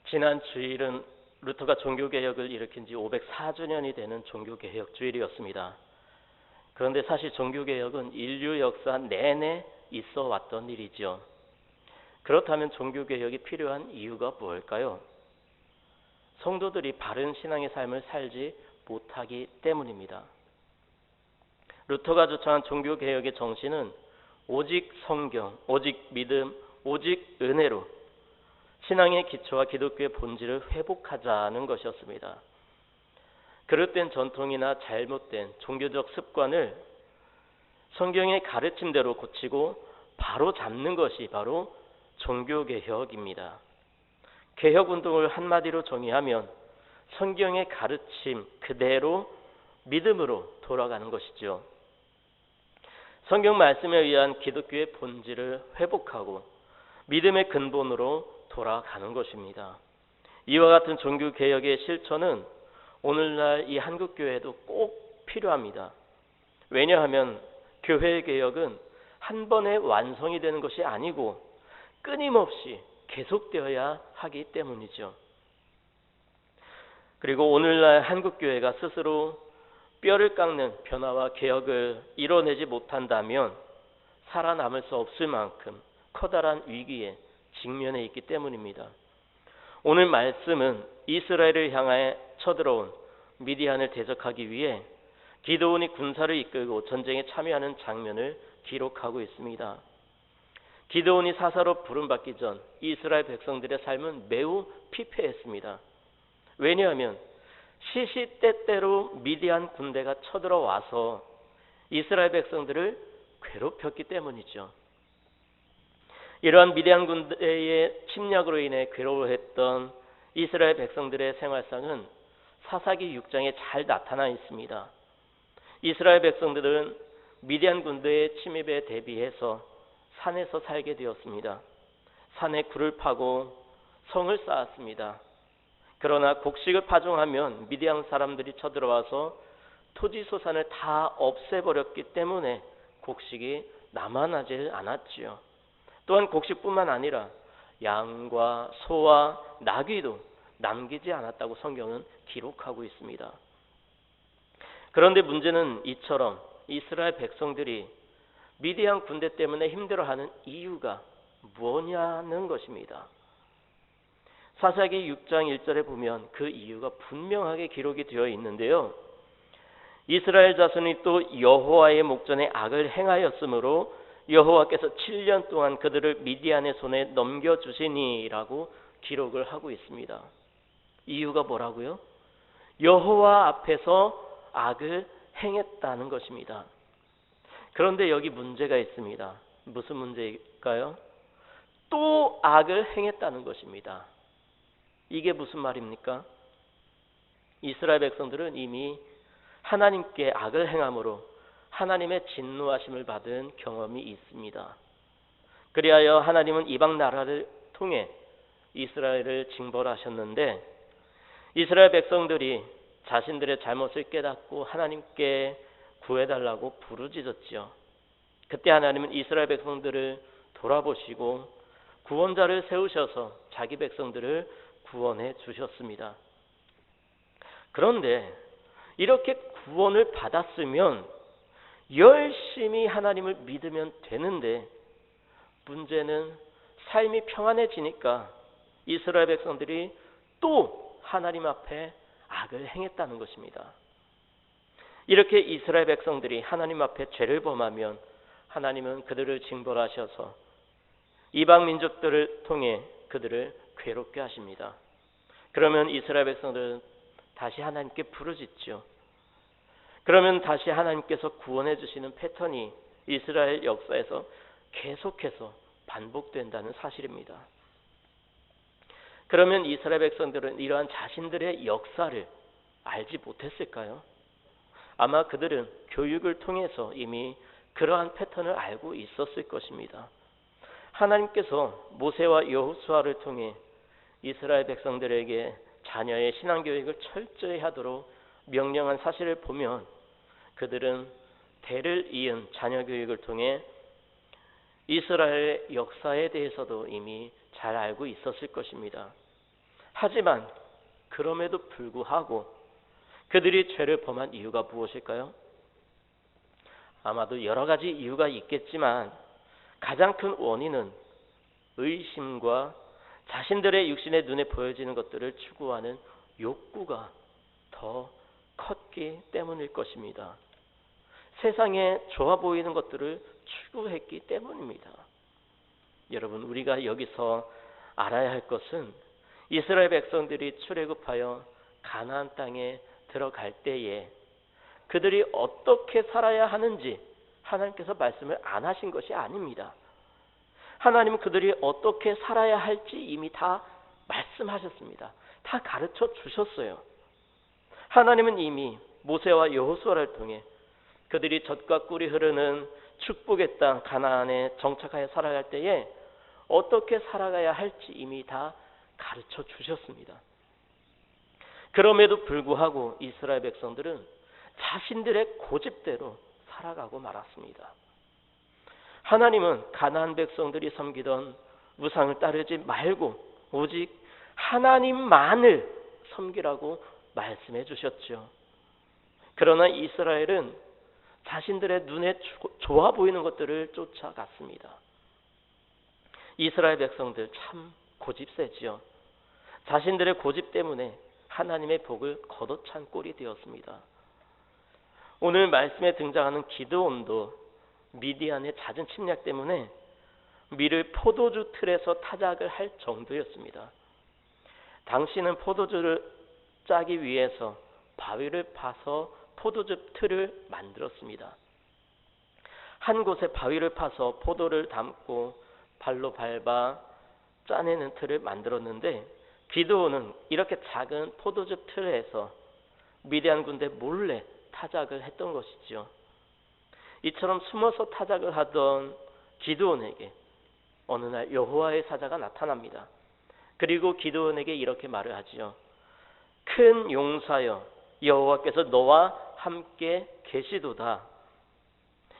지난 주일은 루터가 종교개혁을 일으킨 지 504주년이 되는 종교개혁 주일이었습니다. 그런데 사실 종교개혁은 인류 역사 내내 있어 왔던 일이죠. 그렇다면 종교개혁이 필요한 이유가 무엇일까요? 성도들이 바른 신앙의 삶을 살지 못하기 때문입니다. 루터가 주창한 종교개혁의 정신은 오직 성경, 오직 믿음, 오직 은혜로 신앙의 기초와 기독교의 본질을 회복하자는 것이었습니다. 그릇된 전통이나 잘못된 종교적 습관을 성경의 가르침대로 고치고 바로 잡는 것이 바로 종교개혁입니다. 개혁운동을 한마디로 정의하면 성경의 가르침 그대로 믿음으로 돌아가는 것이죠. 성경 말씀에 의한 기독교의 본질을 회복하고 믿음의 근본으로 돌아가는 것입니다. 이와 같은 종교개혁의 실천은 오늘날 이 한국교회에도 꼭 필요합니다. 왜냐하면 교회의 개혁은 한 번에 완성이 되는 것이 아니고 끊임없이 계속되어야 하기 때문이죠. 그리고 오늘날 한국교회가 스스로 뼈를 깎는 변화와 개혁을 이뤄내지 못한다면 살아남을 수 없을 만큼 커다란 위기에 직면해 있기 때문입니다. 오늘 말씀은 이스라엘을 향해 쳐들어온 미디안을 대적하기 위해 기드온이 군사를 이끌고 전쟁에 참여하는 장면을 기록하고 있습니다. 기드온이 사사로 부름받기 전 이스라엘 백성들의 삶은 매우 피폐했습니다. 왜냐하면 시시때때로 미디안 군대가 쳐들어와서 이스라엘 백성들을 괴롭혔기 때문이죠. 이러한 미디안 군대의 침략으로 인해 괴로워했던 이스라엘 백성들의 생활상은 사사기 6장에 잘 나타나 있습니다. 이스라엘 백성들은 미디안 군대의 침입에 대비해서 산에서 살게 되었습니다. 산에 굴을 파고 성을 쌓았습니다. 그러나 곡식을 파종하면 미디안 사람들이 쳐들어와서 토지소산을 다 없애버렸기 때문에 곡식이 남아나질 않았지요. 또한 곡식뿐만 아니라 양과 소와 나귀도 남기지 않았다고 성경은 기록하고 있습니다. 그런데 문제는 이처럼 이스라엘 백성들이 미디안 군대 때문에 힘들어하는 이유가 뭐냐는 것입니다. 사사기 6장 1절에 보면 그 이유가 분명하게 기록이 되어 있는데요. 이스라엘 자손이 또 여호와의 목전에 악을 행하였으므로 여호와께서 7년 동안 그들을 미디안의 손에 넘겨주시니라고 기록을 하고 있습니다. 이유가 뭐라고요? 여호와 앞에서 악을 행했다는 것입니다. 그런데 여기 문제가 있습니다. 무슨 문제일까요? 또 악을 행했다는 것입니다. 이게 무슨 말입니까? 이스라엘 백성들은 이미 하나님께 악을 행함으로 하나님의 진노하심을 받은 경험이 있습니다. 그리하여 하나님은 이방 나라를 통해 이스라엘을 징벌하셨는데 이스라엘 백성들이 자신들의 잘못을 깨닫고 하나님께 구해달라고 부르짖었죠. 그때 하나님은 이스라엘 백성들을 돌아보시고 구원자를 세우셔서 자기 백성들을 구원해 주셨습니다. 그런데 이렇게 구원을 받았으면 열심히 하나님을 믿으면 되는데 문제는 삶이 평안해지니까 이스라엘 백성들이 또 하나님 앞에 악을 행했다는 것입니다. 이렇게 이스라엘 백성들이 하나님 앞에 죄를 범하면 하나님은 그들을 징벌하셔서 이방 민족들을 통해 그들을 괴롭게 하십니다. 그러면 이스라엘 백성들은 다시 하나님께 부르짖죠. 그러면 다시 하나님께서 구원해 주시는 패턴이 이스라엘 역사에서 계속해서 반복된다는 사실입니다. 그러면 이스라엘 백성들은 이러한 자신들의 역사를 알지 못했을까요? 아마 그들은 교육을 통해서 이미 그러한 패턴을 알고 있었을 것입니다. 하나님께서 모세와 여호수아를 통해 이스라엘 백성들에게 자녀의 신앙교육을 철저히 하도록 명령한 사실을 보면 그들은 대를 이은 자녀 교육을 통해 이스라엘의 역사에 대해서도 이미 잘 알고 있었을 것입니다. 하지만 그럼에도 불구하고 그들이 죄를 범한 이유가 무엇일까요? 아마도 여러 가지 이유가 있겠지만 가장 큰 원인은 의심과 자신들의 육신의 눈에 보여지는 것들을 추구하는 욕구가 더 컸기 때문일 것입니다. 세상에 좋아 보이는 것들을 추구했기 때문입니다. 여러분, 우리가 여기서 알아야 할 것은 이스라엘 백성들이 출애굽하여 가나안 땅에 들어갈 때에 그들이 어떻게 살아야 하는지 하나님께서 말씀을 안 하신 것이 아닙니다. 하나님은 그들이 어떻게 살아야 할지 이미 다 말씀하셨습니다. 다 가르쳐 주셨어요. 하나님은 이미 모세와 여호수아를 통해 그들이 젖과 꿀이 흐르는 축복의 땅 가나안에 정착하여 살아갈 때에 어떻게 살아가야 할지 이미 다 가르쳐 주셨습니다. 그럼에도 불구하고 이스라엘 백성들은 자신들의 고집대로 살아가고 말았습니다. 하나님은 가나안 백성들이 섬기던 우상을 따르지 말고 오직 하나님만을 섬기라고 말씀해 주셨죠. 그러나 이스라엘은 자신들의 눈에 좋아 보이는 것들을 쫓아갔습니다. 이스라엘 백성들 참 고집세지요. 자신들의 고집 때문에 하나님의 복을 걷어찬 꼴이 되었습니다. 오늘 말씀에 등장하는 기드온도 미디안의 잦은 침략 때문에 밀을 포도주 틀에서 타작을 할 정도였습니다. 당신은 포도주를 짜기 위해서 바위를 파서 포도주 틀을 만들었습니다. 한 곳에 바위를 파서 포도를 담고 발로 밟아 짜내는 틀을 만들었는데 기드온은 이렇게 작은 포도주 틀에서 미디안 군대 몰래 타작을 했던 것이죠. 이처럼 숨어서 타작을 하던 기드온에게 어느 날 여호와의 사자가 나타납니다. 그리고 기드온에게 이렇게 말을 하지요. 큰 용사여, 여호와께서 너와 함께 계시도다.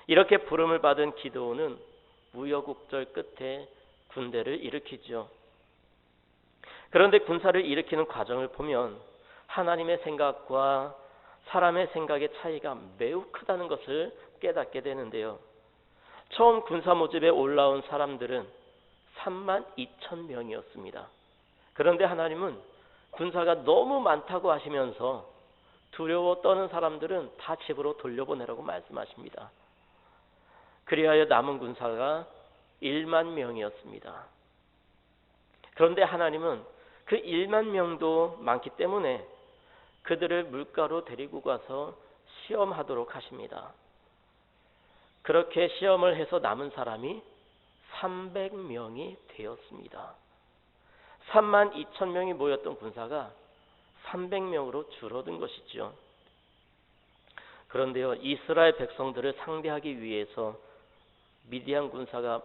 이렇게 부름을 받은 기드온은 우여곡절 끝에 군대를 일으키죠. 그런데 군사를 일으키는 과정을 보면 하나님의 생각과 사람의 생각의 차이가 매우 크다는 것을 깨닫게 되는데요. 처음 군사 모집에 올라온 사람들은 32,000명이었습니다. 그런데 하나님은 군사가 너무 많다고 하시면서 두려워 떠는 사람들은 다 집으로 돌려보내라고 말씀하십니다. 그리하여 남은 군사가 1만 명이었습니다. 그런데 하나님은 그 1만 명도 많기 때문에 그들을 물가로 데리고 가서 시험하도록 하십니다. 그렇게 시험을 해서 남은 사람이 300명이 되었습니다. 32,000명이 모였던 군사가 300명으로 줄어든 것이죠. 그런데요, 이스라엘 백성들을 상대하기 위해서 미디안 군사가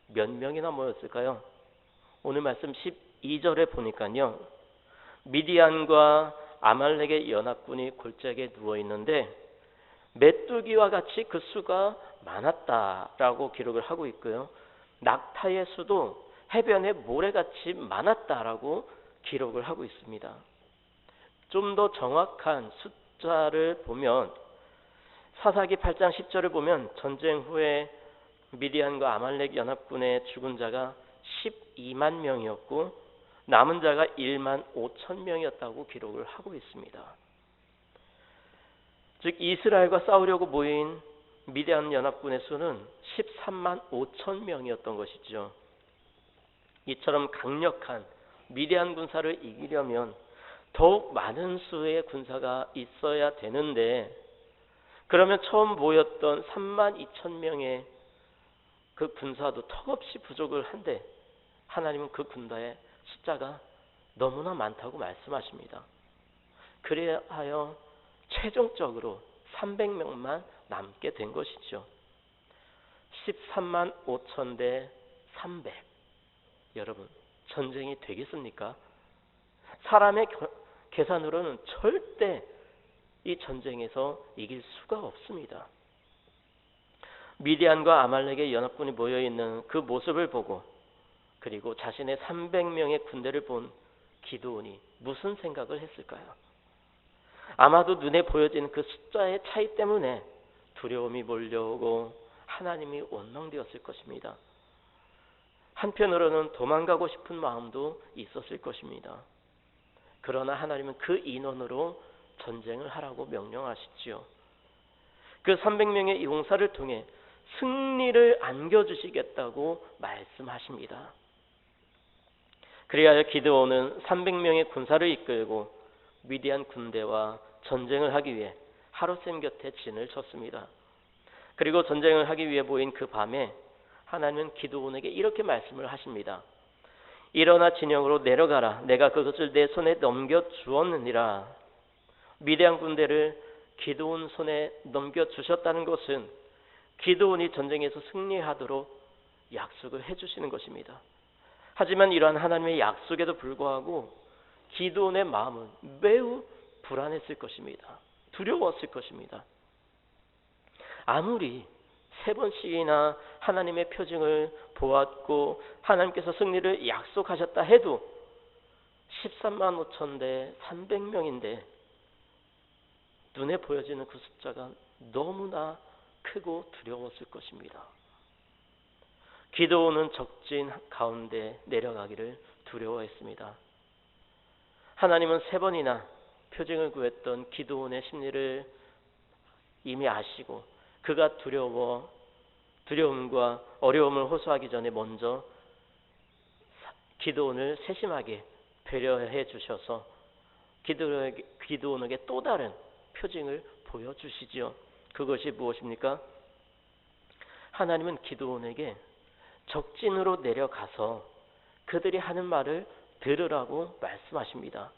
몇 명이나 모였을까요? 오늘 말씀 12절에 보니까요, 미디안과 아말렉의 연합군이 골짜기에 누워 있는데 메뚜기와 같이 그 수가 많았다라고 기록을 하고 있고요. 낙타의 수도 해변에 모래같이 많았다라고 기록을 하고 있습니다. 좀 더 정확한 숫자를 보면 사사기 8장 10절을 보면 전쟁 후에 미디안과 아말렉 연합군의 죽은 자가 12만 명이었고 남은 자가 1만 5천 명이었다고 기록을 하고 있습니다. 즉 이스라엘과 싸우려고 모인 미디안 연합군의 수는 13만 5천 명이었던 것이죠. 이처럼 강력한 미디안 군사를 이기려면 더욱 많은 수의 군사가 있어야 되는데, 그러면 처음 모였던 3만 2천 명의 그 군사도 턱없이 부족을 한데 하나님은 그 군사의 숫자가 너무나 많다고 말씀하십니다. 그래하여 최종적으로 300명만 남게 된 것이죠. 13만 5천 대 300. 여러분, 전쟁이 되겠습니까? 사람의 계산으로는 절대 이 전쟁에서 이길 수가 없습니다. 미디안과 아말렉의 연합군이 모여있는 그 모습을 보고, 그리고 자신의 300명의 군대를 본 기드온이 무슨 생각을 했을까요? 아마도 눈에 보여지는 그 숫자의 차이 때문에 두려움이 몰려오고 하나님이 원망되었을 것입니다. 한편으로는 도망가고 싶은 마음도 있었을 것입니다. 그러나 하나님은 그 인원으로 전쟁을 하라고 명령하시지요. 그 300명의 용사를 통해 승리를 안겨주시겠다고 말씀하십니다. 그리하여 기드온은 300명의 군사를 이끌고 미디안 군대와 전쟁을 하기 위해 하룻샘 곁에 진을 쳤습니다. 그리고 전쟁을 하기 위해 모인 그 밤에 하나님은 기드온에게 이렇게 말씀을 하십니다. 일어나 진영으로 내려가라. 내가 그것을 내 손에 넘겨주었느니라. 미디안 군대를 기드온 손에 넘겨주셨다는 것은 기드온이 전쟁에서 승리하도록 약속을 해주시는 것입니다. 하지만 이러한 하나님의 약속에도 불구하고 기드온의 마음은 매우 불안했을 것입니다. 두려웠을 것입니다. 아무리 3번씩이나 하나님의 표징을 보았고 하나님께서 승리를 약속하셨다 해도 13만 5천 대 300명인데 눈에 보여지는 그 숫자가 너무나 크고 두려웠을 것입니다. 기드온은 적진 가운데 내려가기를 두려워했습니다. 하나님은 3번이나 표징을 구했던 기드온의 심리를 이미 아시고 그가 두려움과 어려움을 호소하기 전에 먼저 기드온을 세심하게 배려해 주셔서 기드온에게 또 다른 표징을 보여주시지요. 그것이 무엇입니까? 하나님은 기드온에게 적진으로 내려가서 그들이 하는 말을 들으라고 말씀하십니다.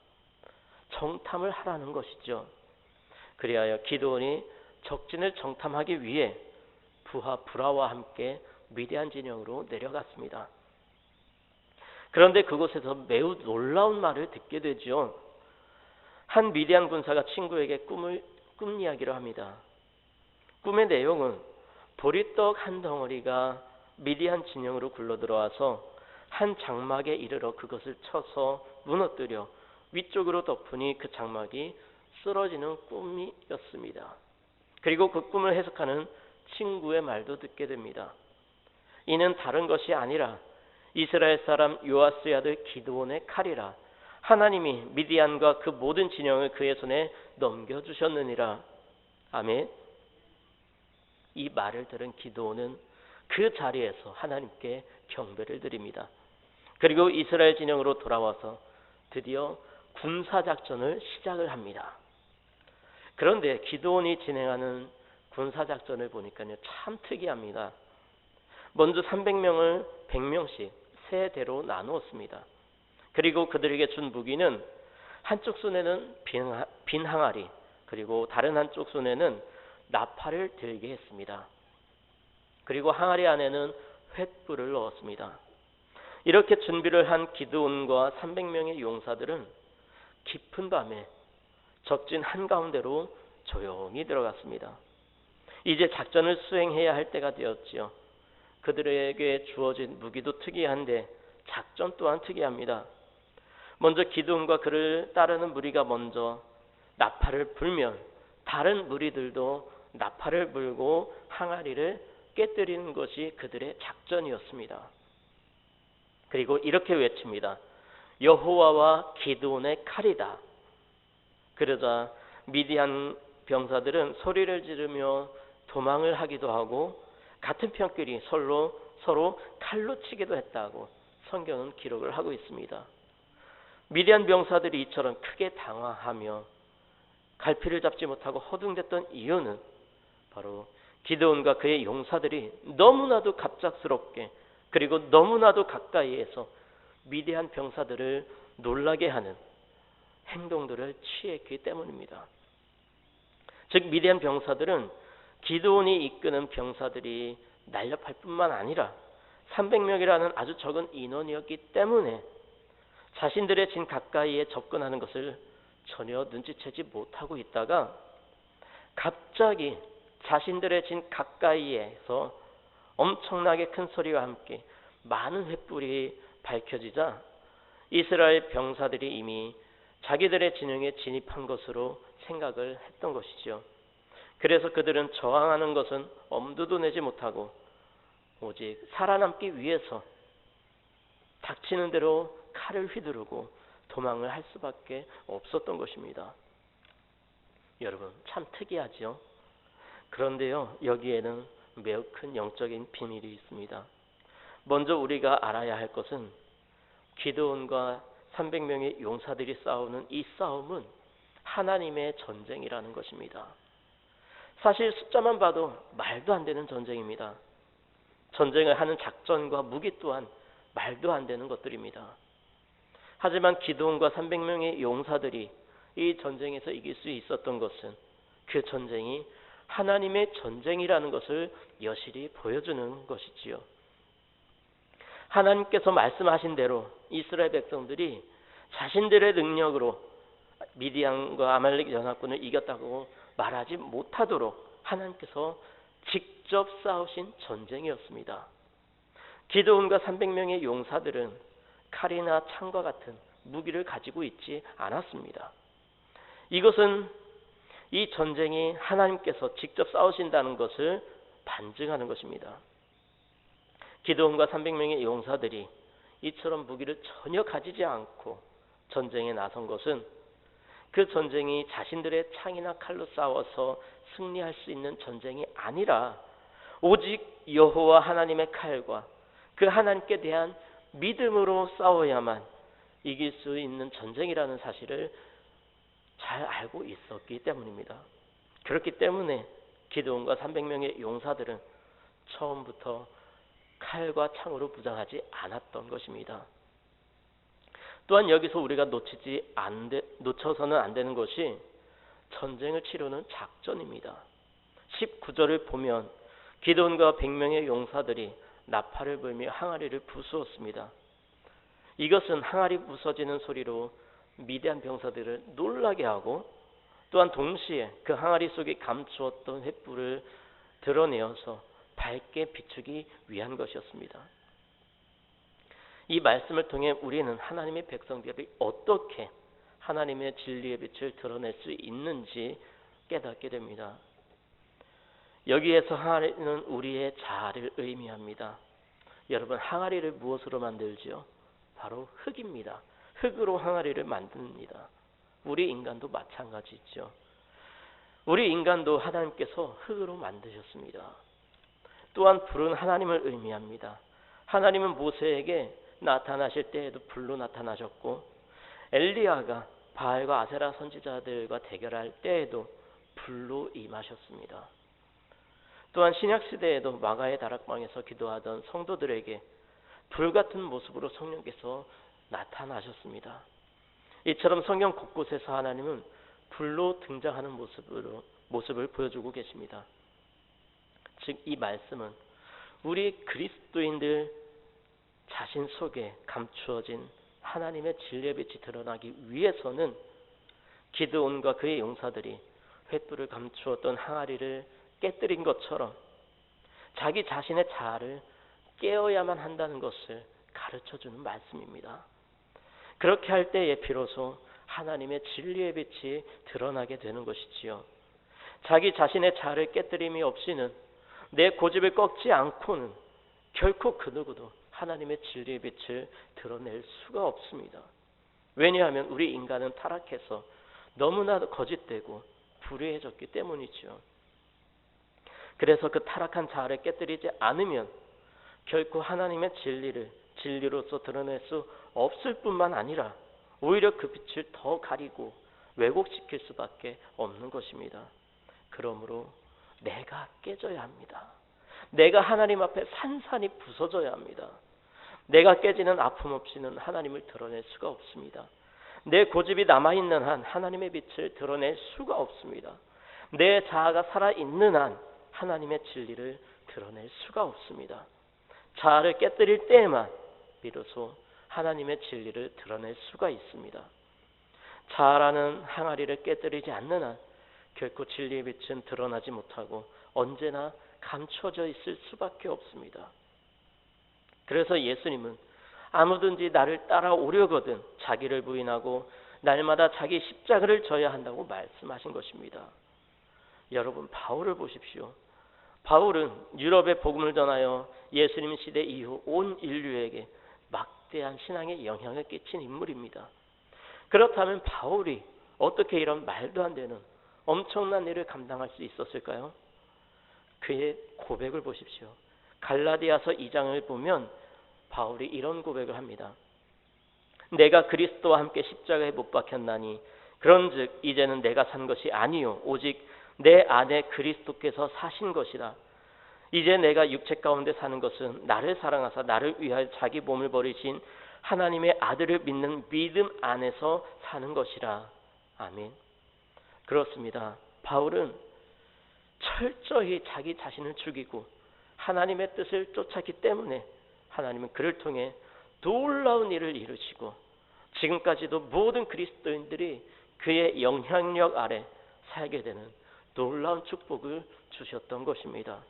정탐을 하라는 것이죠. 그리하여 기드온이 적진을 정탐하기 위해 부하 브라와 함께 미디안 진영으로 내려갔습니다. 그런데 그곳에서 매우 놀라운 말을 듣게 되죠. 한 미디안 군사가 친구에게 꿈 이야기를 합니다. 꿈의 내용은 보리떡 한 덩어리가 미디안 진영으로 굴러들어와서 한 장막에 이르러 그것을 쳐서 무너뜨려 위쪽으로 덮으니 그 장막이 쓰러지는 꿈이었습니다. 그리고 그 꿈을 해석하는 친구의 말도 듣게 됩니다. 이는 다른 것이 아니라 이스라엘 사람 요아스의 아들 기드온의 칼이라. 하나님이 미디안과 그 모든 진영을 그의 손에 넘겨주셨느니라. 아멘. 이 말을 들은 기드온은 그 자리에서 하나님께 경배를 드립니다. 그리고 이스라엘 진영으로 돌아와서 드디어 군사작전을 시작을 합니다. 그런데 기드온이 진행하는 군사작전을 보니까요, 참 특이합니다. 먼저 300명을 100명씩 세 대로 나누었습니다. 그리고 그들에게 준 무기는 한쪽 손에는 빈 항아리, 그리고 다른 한쪽 손에는 나팔을 들게 했습니다. 그리고 항아리 안에는 횃불을 넣었습니다. 이렇게 준비를 한 기드온과 300명의 용사들은 깊은 밤에 적진 한가운데로 조용히 들어갔습니다. 이제 작전을 수행해야 할 때가 되었지요. 그들에게 주어진 무기도 특이한데 작전 또한 특이합니다. 먼저 기드온과 그를 따르는 무리가 먼저 나팔을 불면 다른 무리들도 나팔을 불고 항아리를 깨뜨리는 것이 그들의 작전이었습니다. 그리고 이렇게 외칩니다. 여호와와 기드온의 칼이다. 그러자 미디안 병사들은 소리를 지르며 도망을 하기도 하고 같은 편끼리 서로 칼로 치기도 했다고 성경은 기록을 하고 있습니다. 미디안 병사들이 이처럼 크게 당황하며 갈피를 잡지 못하고 허둥댔던 이유는 바로 기드온과 그의 용사들이 너무나도 갑작스럽게 그리고 너무나도 가까이에서 미디안 병사들을 놀라게 하는 행동들을 취했기 때문입니다. 즉 미디안 병사들은 기드온이 이끄는 병사들이 날렵할 뿐만 아니라 300명이라는 아주 적은 인원이었기 때문에 자신들의 진 가까이에 접근하는 것을 전혀 눈치채지 못하고 있다가 갑자기 자신들의 진 가까이에서 엄청나게 큰 소리와 함께 많은 횃불이 밝혀지자 이스라엘 병사들이 이미 자기들의 진영에 진입한 것으로 생각을 했던 것이죠. 그래서 그들은 저항하는 것은 엄두도 내지 못하고 오직 살아남기 위해서 닥치는 대로 칼을 휘두르고 도망을 할 수밖에 없었던 것입니다. 여러분, 참 특이하죠? 그런데요, 여기에는 매우 큰 영적인 비밀이 있습니다. 먼저 우리가 알아야 할 것은 기드온과 300명의 용사들이 싸우는 이 싸움은 하나님의 전쟁이라는 것입니다. 사실 숫자만 봐도 말도 안 되는 전쟁입니다. 전쟁을 하는 작전과 무기 또한 말도 안 되는 것들입니다. 하지만 기드온과 300명의 용사들이 이 전쟁에서 이길 수 있었던 것은 그 전쟁이 하나님의 전쟁이라는 것을 여실히 보여주는 것이지요. 하나님께서 말씀하신 대로 이스라엘 백성들이 자신들의 능력으로 미디안과 아말렉 연합군을 이겼다고 말하지 못하도록 하나님께서 직접 싸우신 전쟁이었습니다. 기드온과 300명의 용사들은 칼이나 창과 같은 무기를 가지고 있지 않았습니다. 이것은 이 전쟁이 하나님께서 직접 싸우신다는 것을 반증하는 것입니다. 기드온과 300명의 용사들이 이처럼 무기를 전혀 가지지 않고 전쟁에 나선 것은 그 전쟁이 자신들의 창이나 칼로 싸워서 승리할 수 있는 전쟁이 아니라 오직 여호와 하나님의 칼과 그 하나님께 대한 믿음으로 싸워야만 이길 수 있는 전쟁이라는 사실을 잘 알고 있었기 때문입니다. 그렇기 때문에 기드온과 300명의 용사들은 처음부터 칼과 창으로 무장하지 않았던 것입니다. 또한 여기서 우리가 놓쳐서는 안 되는 것이 전쟁을 치르는 작전입니다. 19절을 보면 기드온과 100명의 용사들이 나팔을 불며 항아리를 부수었습니다. 이것은 항아리 부서지는 소리로 미디안 병사들을 놀라게 하고 또한 동시에 그 항아리 속에 감추었던 횃불을 드러내어서 밝게 비추기 위한 것이었습니다. 이 말씀을 통해 우리는 하나님의 백성들이 어떻게 하나님의 진리의 빛을 드러낼 수 있는지 깨닫게 됩니다. 여기에서 항아리는 우리의 자아를 의미합니다. 여러분, 항아리를 무엇으로 만들지요? 바로 흙입니다. 흙으로 항아리를 만듭니다. 우리 인간도 마찬가지죠. 우리 인간도 하나님께서 흙으로 만드셨습니다. 또한 불은 하나님을 의미합니다. 하나님은 모세에게 나타나실 때에도 불로 나타나셨고 엘리야가 바알과 아세라 선지자들과 대결할 때에도 불로 임하셨습니다. 또한 신약시대에도 마가의 다락방에서 기도하던 성도들에게 불같은 모습으로 성령께서 나타나셨습니다. 이처럼 성경 곳곳에서 하나님은 불로 등장하는 모습을 보여주고 계십니다. 즉 이 말씀은 우리 그리스도인들 자신 속에 감추어진 하나님의 진리의 빛이 드러나기 위해서는 기드온과 그의 용사들이 횃불을 감추었던 항아리를 깨뜨린 것처럼 자기 자신의 자아를 깨어야만 한다는 것을 가르쳐주는 말씀입니다. 그렇게 할 때에 비로소 하나님의 진리의 빛이 드러나게 되는 것이지요. 자기 자신의 자아를 깨뜨림이 없이는 내 고집을 꺾지 않고는 결코 그 누구도 하나님의 진리의 빛을 드러낼 수가 없습니다. 왜냐하면 우리 인간은 타락해서 너무나 거짓되고 불의해졌기 때문이죠. 그래서 그 타락한 자아를 깨뜨리지 않으면 결코 하나님의 진리로서 드러낼 수 없을 뿐만 아니라 오히려 그 빛을 더 가리고 왜곡시킬 수밖에 없는 것입니다. 그러므로 내가 깨져야 합니다. 내가 하나님 앞에 산산이 부서져야 합니다. 내가 깨지는 아픔 없이는 하나님을 드러낼 수가 없습니다. 내 고집이 남아있는 한 하나님의 빛을 드러낼 수가 없습니다. 내 자아가 살아있는 한 하나님의 진리를 드러낼 수가 없습니다. 자아를 깨뜨릴 때에만 비로소 하나님의 진리를 드러낼 수가 있습니다. 자아라는 항아리를 깨뜨리지 않는 한 결코 진리의 빛은 드러나지 못하고 언제나 감춰져 있을 수밖에 없습니다. 그래서 예수님은 아무든지 나를 따라오려거든 자기를 부인하고 날마다 자기 십자가를 져야 한다고 말씀하신 것입니다. 여러분, 바울을 보십시오. 바울은 유럽에 복음을 전하여 예수님 시대 이후 온 인류에게 막대한 신앙의 영향을 끼친 인물입니다. 그렇다면 바울이 어떻게 이런 말도 안 되는 엄청난 일을 감당할 수 있었을까요? 그의 고백을 보십시오. 갈라디아서 2장을 보면 바울이 이런 고백을 합니다. 내가 그리스도와 함께 십자가에 못 박혔나니 그런즉 이제는 내가 산 것이 아니요 오직 내 안에 그리스도께서 사신 것이라. 이제 내가 육체 가운데 사는 것은 나를 사랑하사 나를 위하여 자기 몸을 버리신 하나님의 아들을 믿는 믿음 안에서 사는 것이라. 아멘. 그렇습니다. 바울은 철저히 자기 자신을 죽이고 하나님의 뜻을 쫓았기 때문에 하나님은 그를 통해 놀라운 일을 이루시고 지금까지도 모든 그리스도인들이 그의 영향력 아래 살게 되는 놀라운 축복을 주셨던 것입니다.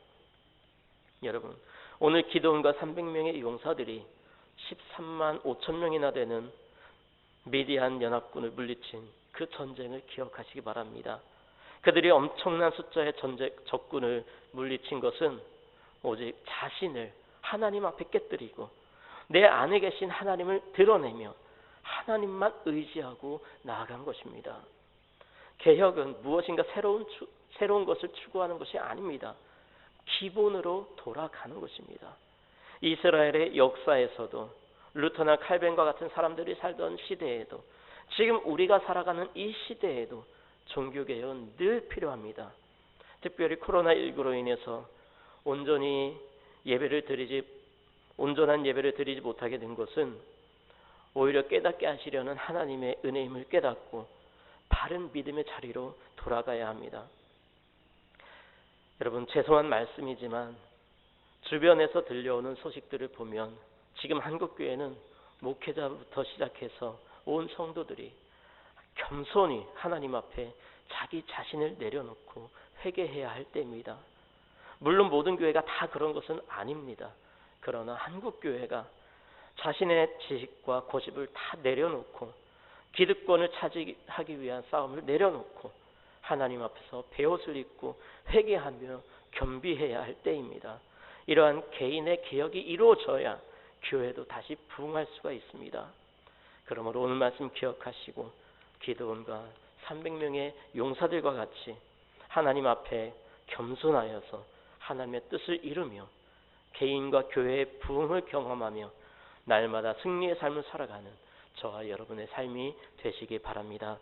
여러분, 오늘 기드온과 300명의 용사들이 13만 5천 명이나 되는 미디안 연합군을 물리친 그 전쟁을 기억하시기 바랍니다. 그들이 엄청난 숫자의 적군을 물리친 것은 오직 자신을 하나님 앞에 깨뜨리고 내 안에 계신 하나님을 드러내며 하나님만 의지하고 나아간 것입니다. 개혁은 무엇인가 새로운 것을 추구하는 것이 아닙니다. 기본으로 돌아가는 것입니다. 이스라엘의 역사에서도 루터나 칼벤과 같은 사람들이 살던 시대에도 지금 우리가 살아가는 이 시대에도 종교개혁은 늘 필요합니다. 특별히 코로나19로 인해서 온전한 예배를 드리지 못하게 된 것은 오히려 깨닫게 하시려는 하나님의 은혜임을 깨닫고 바른 믿음의 자리로 돌아가야 합니다. 여러분, 죄송한 말씀이지만 주변에서 들려오는 소식들을 보면 지금 한국교회는 목회자부터 시작해서 온 성도들이 겸손히 하나님 앞에 자기 자신을 내려놓고 회개해야 할 때입니다. 물론 모든 교회가 다 그런 것은 아닙니다. 그러나 한국교회가 자신의 지식과 고집을 다 내려놓고 기득권을 차지하기 위한 싸움을 내려놓고 하나님 앞에서 베옷을 입고 회개하며 겸비해야 할 때입니다. 이러한 개인의 개혁이 이루어져야 교회도 다시 부흥할 수가 있습니다. 그러므로 오늘 말씀 기억하시고 기드온과 300명의 용사들과 같이 하나님 앞에 겸손하여서 하나님의 뜻을 이루며 개인과 교회의 부흥을 경험하며 날마다 승리의 삶을 살아가는 저와 여러분의 삶이 되시기 바랍니다.